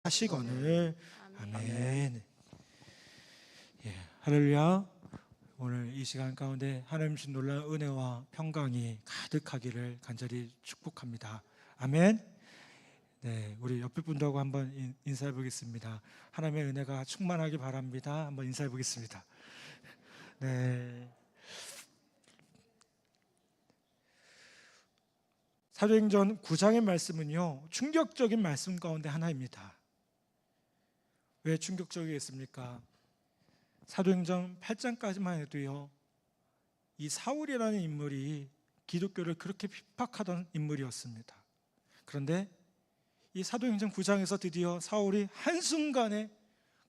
하시거늘. 아멘. 예, 할렐루야. 오늘 이 시간 가운데 하나님 주신 놀라운 은혜와 평강이 가득하기를 간절히 축복합니다. 아멘. 네, 우리 옆에 분들하고 한번 인사해 보겠습니다. 하나님의 은혜가 충만하기 바랍니다. 한번 인사해 보겠습니다. 네. 사도행전 9장의 말씀은요, 충격적인 말씀 가운데 하나입니다. 왜 충격적이겠습니까? 사도행전 8장까지만 해도요, 이 사울이라는 인물이 기독교를 그렇게 핍박하던 인물이었습니다. 그런데 이 사도행전 9장에서 드디어 사울이 한순간에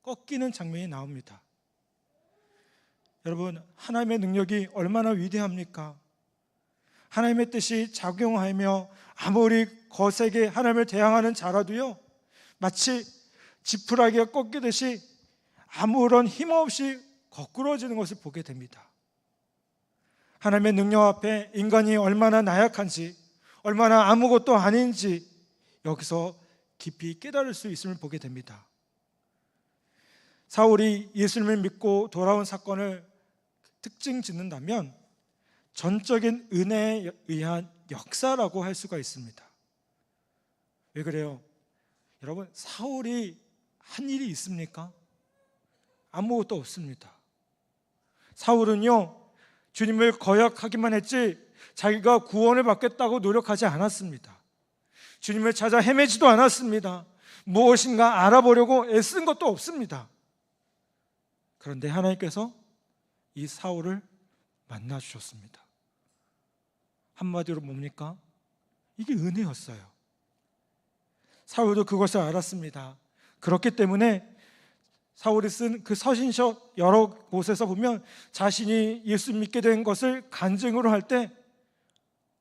꺾이는 장면이 나옵니다. 여러분, 하나님의 능력이 얼마나 위대합니까? 하나님의 뜻이 작용하며 아무리 거세게 하나님을 대항하는 자라도요, 마치 지푸라기가 꺾이듯이 아무런 힘 없이 거꾸러지는 것을 보게 됩니다. 하나님의 능력 앞에 인간이 얼마나 나약한지, 얼마나 아무것도 아닌지 여기서 깊이 깨달을 수 있음을 보게 됩니다. 사울이 예수님을 믿고 돌아온 사건을 특징 짓는다면 전적인 은혜에 의한 역사라고 할 수가 있습니다. 왜 그래요? 여러분, 사울이 한 일이 있습니까? 아무것도 없습니다. 사울은요, 주님을 거역하기만 했지 자기가 구원을 받겠다고 노력하지 않았습니다. 주님을 찾아 헤매지도 않았습니다. 무엇인가 알아보려고 애쓴 것도 없습니다. 그런데 하나님께서 이 사울을 만나 주셨습니다. 한마디로 뭡니까? 이게 은혜였어요. 사울도 그것을 알았습니다. 그렇기 때문에 사울이 쓴 그 서신서 여러 곳에서 보면 자신이 예수 믿게 된 것을 간증으로 할 때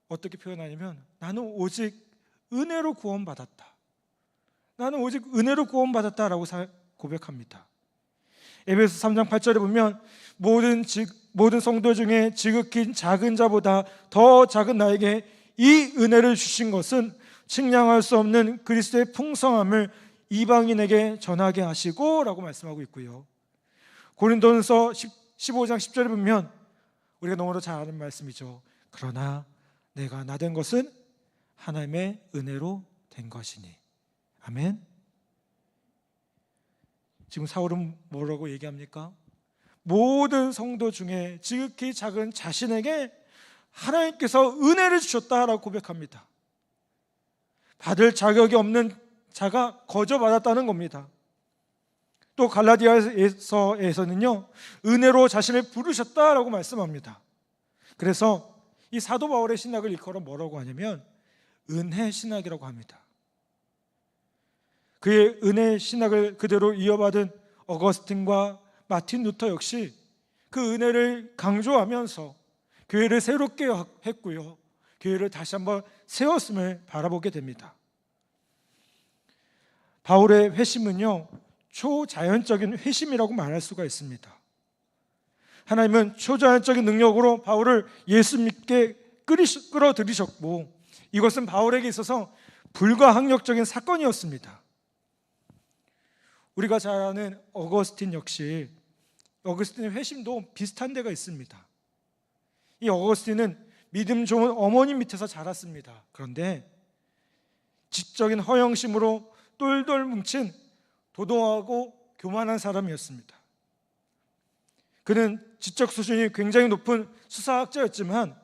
어떻게 표현하냐면, 나는 오직 은혜로 구원받았다. 나는 오직 은혜로 구원받았다라고 고백합니다. 에베소 3장 8절에 보면 모든 성도 중에 지극히 작은 자보다 더 작은 나에게 이 은혜를 주신 것은 측량할 수 없는 그리스도의 풍성함을 이방인에게 전하게 하시고 라고 말씀하고 있고요. 고린도전서 15장 10절에 보면 우리가 너무나 잘 아는 말씀이죠. 그러나 내가 나 된 것은 하나님의 은혜로 된 것이니. 아멘. 지금 사울은 뭐라고 얘기합니까? 모든 성도 중에 지극히 작은 자신에게 하나님께서 은혜를 주셨다라고 고백합니다. 받을 자격이 없는 자가 거저 받았다는 겁니다. 또 갈라디아서에서는요, 은혜로 자신을 부르셨다라고 말씀합니다. 그래서 이 사도 바울의 신학을 일컬어 뭐라고 하냐면 은혜 신학이라고 합니다. 그의 은혜 신학을 그대로 이어받은 어거스틴과 마틴 루터 역시 그 은혜를 강조하면서 교회를 새롭게 했고요, 교회를 다시 한번 세웠음을 바라보게 됩니다. 바울의 회심은요, 초자연적인 회심이라고 말할 수가 있습니다. 하나님은 초자연적인 능력으로 바울을 예수 믿게 끌어들이셨고, 이것은 바울에게 있어서 불가항력적인 사건이었습니다. 우리가 잘 아는 어거스틴 역시, 어거스틴의 회심도 비슷한 데가 있습니다. 이 어거스틴은 믿음 좋은 어머니 밑에서 자랐습니다. 그런데 지적인 허영심으로 똘똘 뭉친 도도하고 교만한 사람이었습니다. 그는 지적 수준이 굉장히 높은 수사학자였지만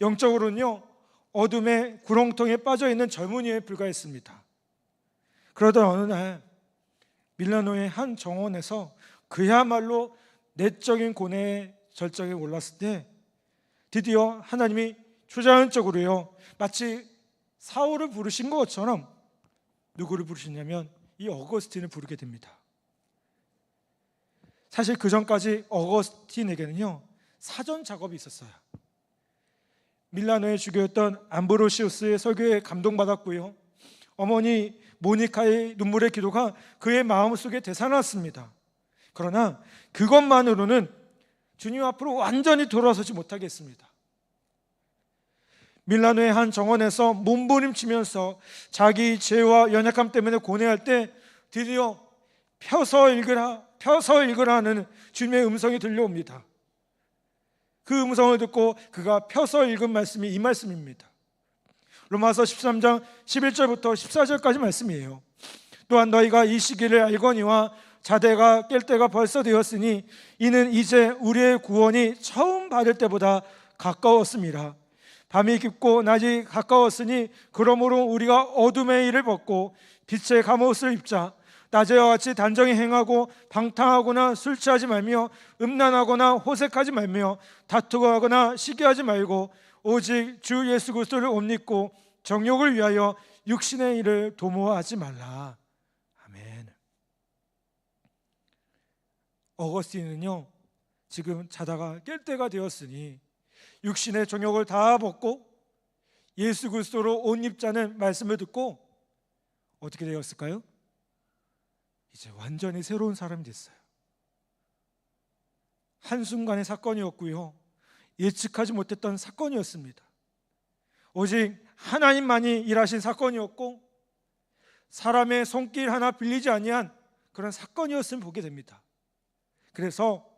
영적으로는요, 어둠의 구렁텅이에 빠져있는 젊은이에 불과했습니다. 그러던 어느 날 밀라노의 한 정원에서 그야말로 내적인 고뇌의 절정에 올랐을 때 드디어 하나님이 초자연적으로요, 마치 사울을 부르신 것처럼 누구를 부르시냐면 이 어거스틴을 부르게 됩니다. 사실 그 전까지 어거스틴에게는요, 사전 작업이 있었어요. 밀라노의 주교였던 암브로시우스의 설교에 감동받았고요, 어머니 모니카의 눈물의 기도가 그의 마음속에 되살았습니다. 그러나 그것만으로는 주님 앞으로 완전히 돌아서지 못하겠습니다. 밀라노의 한 정원에서 몸부림치면서 자기 죄와 연약함 때문에 고뇌할 때 드디어 펴서 읽으라, 펴서 읽으라 하는 주님의 음성이 들려옵니다. 그 음성을 듣고 그가 펴서 읽은 말씀이 이 말씀입니다. 로마서 13장 11절부터 14절까지 말씀이에요. 또한 너희가 이 시기를 알거니와 자대가 깰 때가 벌써 되었으니 이는 이제 우리의 구원이 처음 받을 때보다 가까웠음이라. 밤이 깊고 낮이 가까웠으니 그러므로 우리가 어둠의 일을 벗고 빛의 갑옷을 입자. 낮에와 같이 단정히 행하고 방탕하거나 술 취하지 말며 음란하거나 호색하지 말며 다투거나 시기하지 말고 오직 주 예수 그리스도를 옷 입고 정욕을 위하여 육신의 일을 도모하지 말라. 아멘. 어거스틴은요, 지금 자다가 깰 때가 되었으니 육신의 정욕을 다 벗고 예수 그리스도로 옷 입자는 말씀을 듣고 어떻게 되었을까요? 이제 완전히 새로운 사람이 됐어요. 한순간의 사건이었고요, 예측하지 못했던 사건이었습니다. 오직 하나님만이 일하신 사건이었고 사람의 손길 하나 빌리지 아니한 그런 사건이었음을 보게 됩니다. 그래서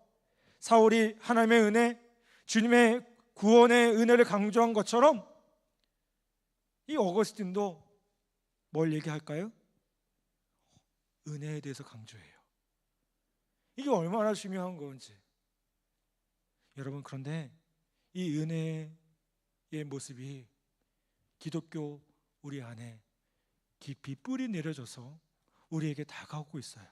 사울이 하나님의 은혜, 주님의 구원의 은혜를 강조한 것처럼 이 어거스틴도 뭘 얘기할까요? 은혜에 대해서 강조해요. 이게 얼마나 중요한 건지. 여러분, 그런데 이 은혜의 모습이 기독교 우리 안에 깊이 뿌리 내려져서 우리에게 다가오고 있어요.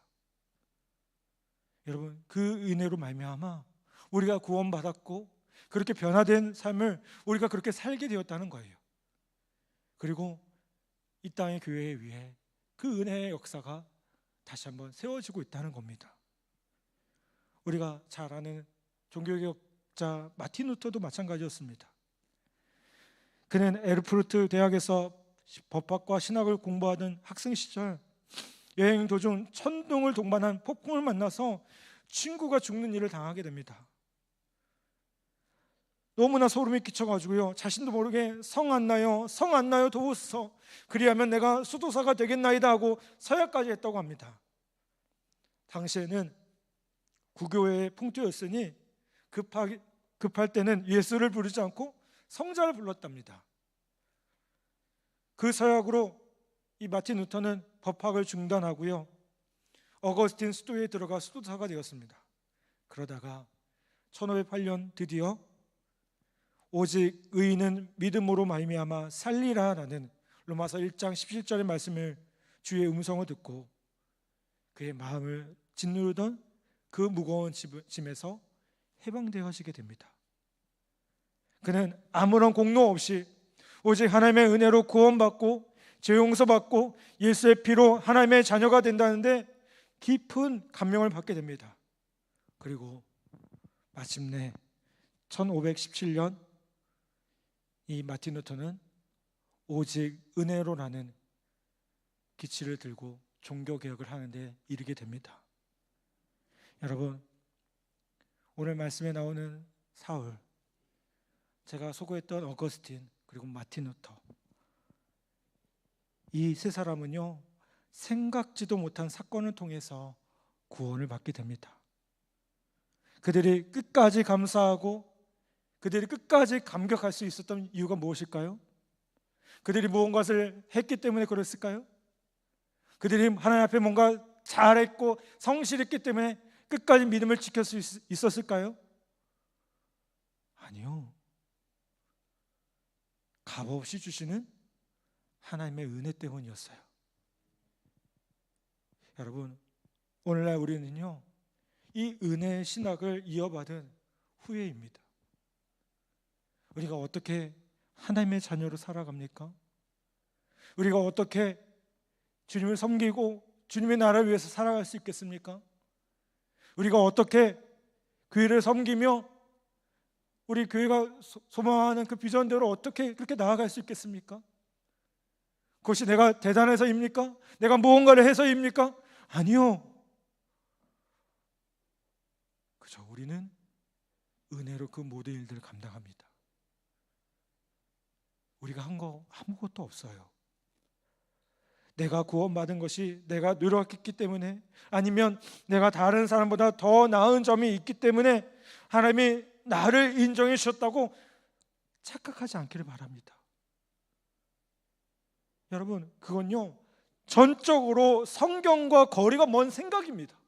여러분, 그 은혜로 말미암아 우리가 구원받았고 그렇게 변화된 삶을 우리가 그렇게 살게 되었다는 거예요. 그리고 이 땅의 교회 위에 그 은혜의 역사가 다시 한번 세워지고 있다는 겁니다. 우리가 잘 아는 종교개혁자 마틴 루터도 마찬가지였습니다. 그는 에르푸르트 대학에서 법학과 신학을 공부하던 학생 시절 여행 도중 천둥을 동반한 폭풍을 만나서 친구가 죽는 일을 당하게 됩니다. 너무나 소름이 끼쳐가지고요, 자신도 모르게 성 안 나요, 성 안 나요 도우소서, 그리하면 내가 수도사가 되겠나이다 하고 서약까지 했다고 합니다. 당시에는 구교회의 풍토였으니 급할 때는 예수를 부르지 않고 성자를 불렀답니다. 그 서약으로 이 마틴 루터는 법학을 중단하고요, 어거스틴 수도에 들어가 수도사가 되었습니다. 그러다가 1508년 드디어 오직 의인은 믿음으로 말미암아 살리라라는 로마서 1장 17절의 말씀을, 주의 음성을 듣고 그의 마음을 짓누르던 그 무거운 짐에서 해방되어지게 됩니다. 그는 아무런 공로 없이 오직 하나님의 은혜로 구원받고 죄 용서받고 예수의 피로 하나님의 자녀가 된다는데 깊은 감명을 받게 됩니다. 그리고 마침내 1517년 이 마틴 루터는 오직 은혜로라는 기치를 들고 종교개혁을 하는데 이르게 됩니다. 여러분, 오늘 말씀에 나오는 사울, 제가 소개했던 어거스틴, 그리고 마틴 루터, 이 세 사람은요, 생각지도 못한 사건을 통해서 구원을 받게 됩니다. 그들이 끝까지 감사하고 그들이 끝까지 감격할 수 있었던 이유가 무엇일까요? 그들이 무언가를 했기 때문에 그랬을까요? 그들이 하나님 앞에 뭔가 잘했고 성실했기 때문에 끝까지 믿음을 지킬 수 있었을까요? 아니요. 값없이 주시는 하나님의 은혜 때문이었어요. 여러분, 오늘날 우리는요, 이 은혜의 신학을 이어받은 후예입니다. 우리가 어떻게 하나님의 자녀로 살아갑니까? 우리가 어떻게 주님을 섬기고 주님의 나라를 위해서 살아갈 수 있겠습니까? 우리가 어떻게 교회를 섬기며 우리 교회가 소망하는 그 비전대로 어떻게 그렇게 나아갈 수 있겠습니까? 그것이 내가 대단해서입니까? 내가 무언가를 해서입니까? 아니요. 그저 우리는 은혜로 그 모든 일들을 감당합니다. 우리가 한 거 아무것도 없어요. 내가 구원받은 것이 내가 노력했기 때문에, 아니면 내가 다른 사람보다 더 나은 점이 있기 때문에 하나님이 나를 인정해 주셨다고 착각하지 않기를 바랍니다. 여러분, 그건요 전적으로 성경과 거리가 먼 생각입니다.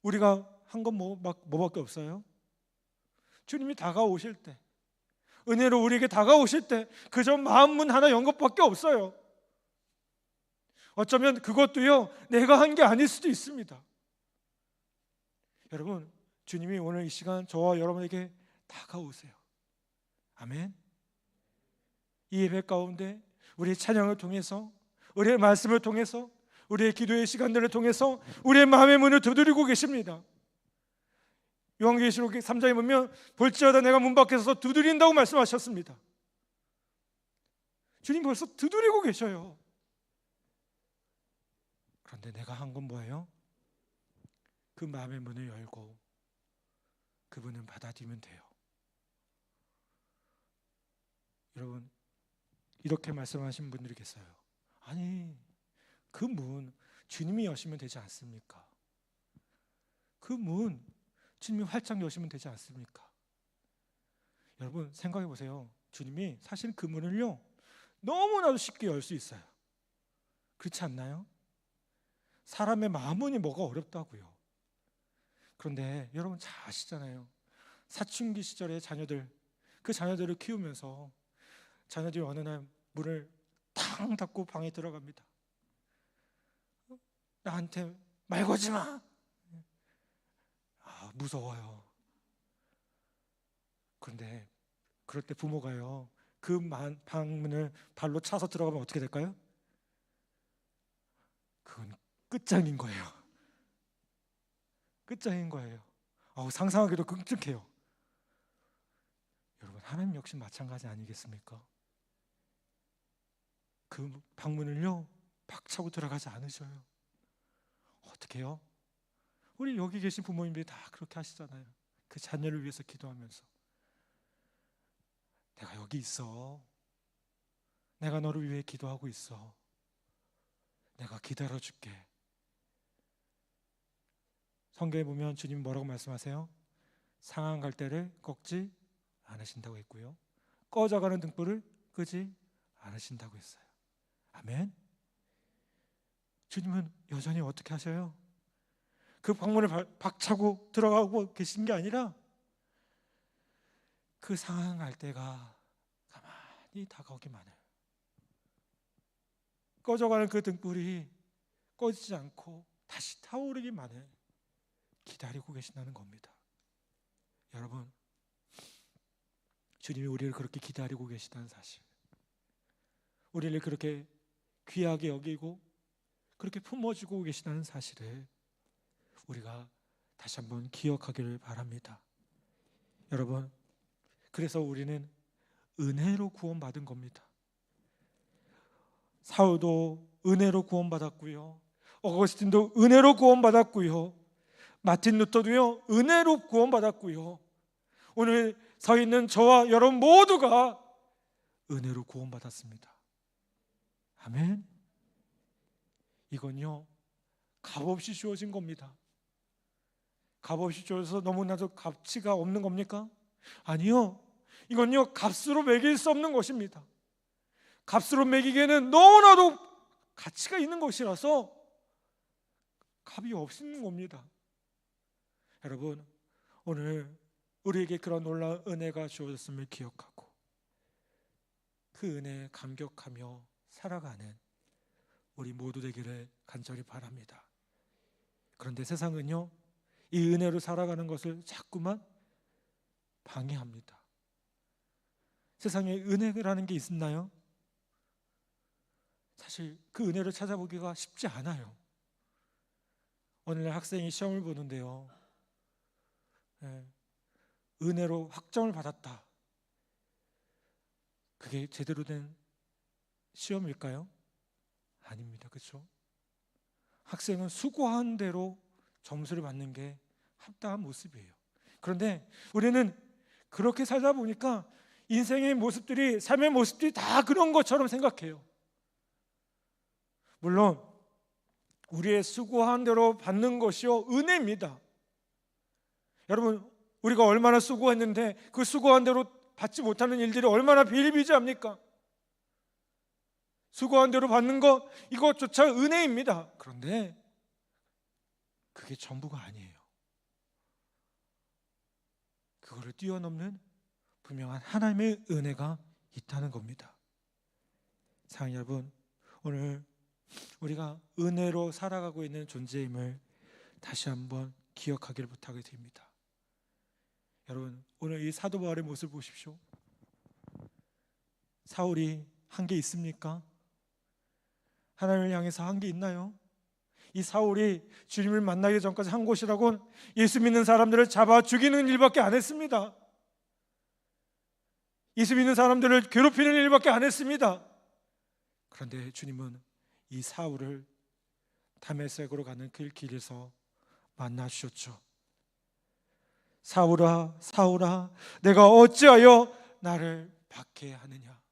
우리가 한 건 뭐밖에 없어요? 주님이 다가오실 때, 은혜로 우리에게 다가오실 때 그저 마음문 하나 연 것밖에 없어요. 어쩌면 그것도요 내가 한 게 아닐 수도 있습니다. 여러분, 주님이 오늘 이 시간 저와 여러분에게 다가오세요. 아멘. 이 예배 가운데 우리의 찬양을 통해서, 우리의 말씀을 통해서, 우리의 기도의 시간들을 통해서 우리의 마음의 문을 두드리고 계십니다. 요한계시록 3장에 보면 볼지어다 내가 문 밖에 서서 두드린다고 말씀하셨습니다. 주님 벌써 두드리고 계셔요. 그런데 내가 한 건 뭐예요? 그 마음의 문을 열고 그분을 받아들이면 돼요. 여러분, 이렇게 말씀하신 분들이 계세요. 아니, 그 문 주님이 여시면 되지 않습니까? 그 문 주님이 활짝 여시면 되지 않습니까? 여러분, 생각해 보세요. 주님이 사실 그 문을요 너무나도 쉽게 열 수 있어요. 그렇지 않나요? 사람의 마음문이 뭐가 어렵다고요. 그런데 여러분 잘 아시잖아요. 사춘기 시절의 자녀들, 그 자녀들을 키우면서 자녀들이 어느 날 문을 탕 닫고 방에 들어갑니다. 나한테 말 걸지 마. 무서워요. 그런데 그럴 때 부모가요 그 방문을 발로 차서 들어가면 어떻게 될까요? 그건 끝장인 거예요. 끝장인 거예요. 상상하기도 끔찍해요. 여러분, 하나님 역시 마찬가지 아니겠습니까? 그 방문을요 박차고 들어가지 않으셔요. 어떻게 해요? 우리 여기 계신 부모님들이 다 그렇게 하시잖아요. 그 자녀를 위해서 기도하면서, 내가 여기 있어, 내가 너를 위해 기도하고 있어, 내가 기다려줄게. 성경에 보면 주님 뭐라고 말씀하세요? 상한 갈대를 꺾지 않으신다고 했고요, 꺼져가는 등불을 끄지 않으신다고 했어요. 아멘. 주님은 여전히 어떻게 하셔요? 그 방문을 박차고 들어가고 계신 게 아니라 그 상한 갈대가 가만히 다가오기만 해요. 꺼져가는 그 등불이 꺼지지 않고 다시 타오르기만 해 기다리고 계신다는 겁니다. 여러분, 주님이 우리를 그렇게 기다리고 계시다는 사실, 우리를 그렇게 귀하게 여기고 그렇게 품어주고 계시다는 사실을 우리가 다시 한번 기억하기를 바랍니다. 여러분, 그래서 우리는 은혜로 구원받은 겁니다. 사울도 은혜로 구원받았고요, 어거스틴도 은혜로 구원받았고요, 마틴 루터도요 은혜로 구원받았고요, 오늘 서 있는 저와 여러분 모두가 은혜로 구원받았습니다. 아멘. 이건요 값없이 주어진 겁니다. 값없이 주어져서 너무나도 가치가 없는 겁니까? 아니요, 이건요 값으로 매길 수 없는 것입니다. 값으로 매기기에는 너무나도 가치가 있는 것이라서 값이 없는 겁니다. 여러분, 오늘 우리에게 그런 놀라운 은혜가 주어졌음을 기억하고 그 은혜에 감격하며 살아가는 우리 모두 되기를 간절히 바랍니다. 그런데 세상은요 이 은혜로 살아가는 것을 자꾸만 방해합니다. 세상에 은혜라는 게 있나요? 사실 그 은혜를 찾아보기가 쉽지 않아요. 오늘날 학생이 시험을 보는데요, 은혜로 학점을 받았다. 그게 제대로 된 시험일까요? 아닙니다. 그렇죠? 학생은 수고한 대로 점수를 받는 게 합당한 모습이에요. 그런데 우리는 그렇게 살다 보니까 인생의 모습들이, 삶의 모습들이 다 그런 것처럼 생각해요. 물론 우리의 수고한 대로 받는 것이요 은혜입니다. 여러분, 우리가 얼마나 수고했는데 그 수고한 대로 받지 못하는 일들이 얼마나 비일비재합니까? 수고한 대로 받는 것, 이것조차 은혜입니다. 그런데 그게 전부가 아니에요. 그거를 뛰어넘는 분명한 하나님의 은혜가 있다는 겁니다. 사랑하는 여러분, 오늘 우리가 은혜로 살아가고 있는 존재임을 다시 한번 기억하기를 부탁을 드립니다. 여러분, 오늘 이 사도 바울의 모습을 보십시오. 사울이 한 게 있습니까? 하나님을 향해서 한 게 있나요? 이 사울이 주님을 만나기 전까지 한 곳이라고는 예수 믿는 사람들을 잡아 죽이는 일밖에 안 했습니다. 예수 믿는 사람들을 괴롭히는 일밖에 안 했습니다. 그런데 주님은 이 사울을 다메섹으로 가는 그 길에서 만나 주셨죠. 사울아, 사울아, 내가 어찌하여 나를 박해하느냐.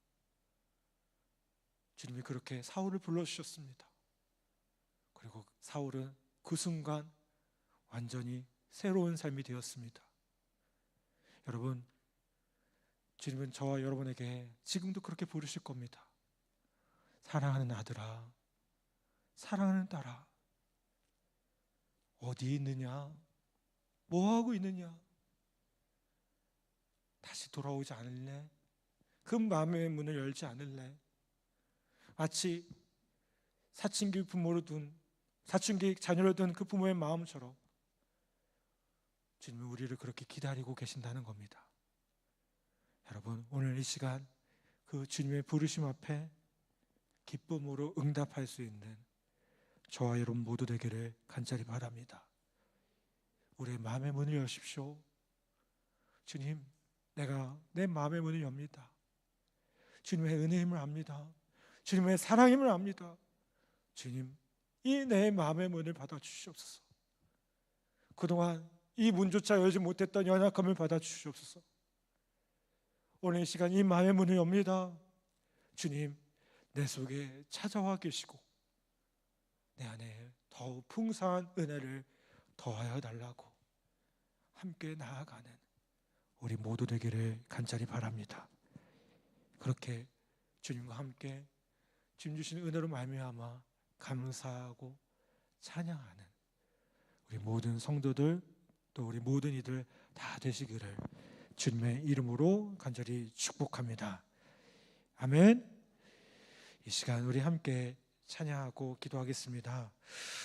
주님이 그렇게 사울을 불러주셨습니다. 그리고 사울은 그 순간 완전히 새로운 삶이 되었습니다. 여러분, 주님은 저와 여러분에게 지금도 그렇게 부르실 겁니다. 사랑하는 아들아, 사랑하는 딸아, 어디 있느냐? 뭐 하고 있느냐? 다시 돌아오지 않을래? 그 마음의 문을 열지 않을래? 마치 사춘기 자녀를 둔 그 부모의 마음처럼 주님은 우리를 그렇게 기다리고 계신다는 겁니다. 여러분, 오늘 이 시간 그 주님의 부르심 앞에 기쁨으로 응답할 수 있는 저와 여러분 모두 되기를 간절히 바랍니다. 우리의 마음의 문을 여십시오. 주님, 내가 내 마음의 문을 엽니다. 주님의 은혜임을 압니다. 주님의 사랑임을 압니다. 주님, 이 내 마음의 문을 받아주시옵소서. 그동안 이 문조차 열지 못했던 연약함을 받아주시옵소서. 오늘 이 시간 이 마음의 문을 엽니다. 주님, 내 속에 찾아와 계시고 내 안에 더욱 풍성한 은혜를 더하여 달라고 함께 나아가는 우리 모두 되기를 간절히 바랍니다. 그렇게 주님과 함께 주님 주신 은혜로 말미암아 감사하고 찬양하는 우리 모든 성도들, 또 우리 모든 이들 다 되시기를 주님의 이름으로 간절히 축복합니다. 아멘. 이 시간 우리 함께 찬양하고 기도하겠습니다.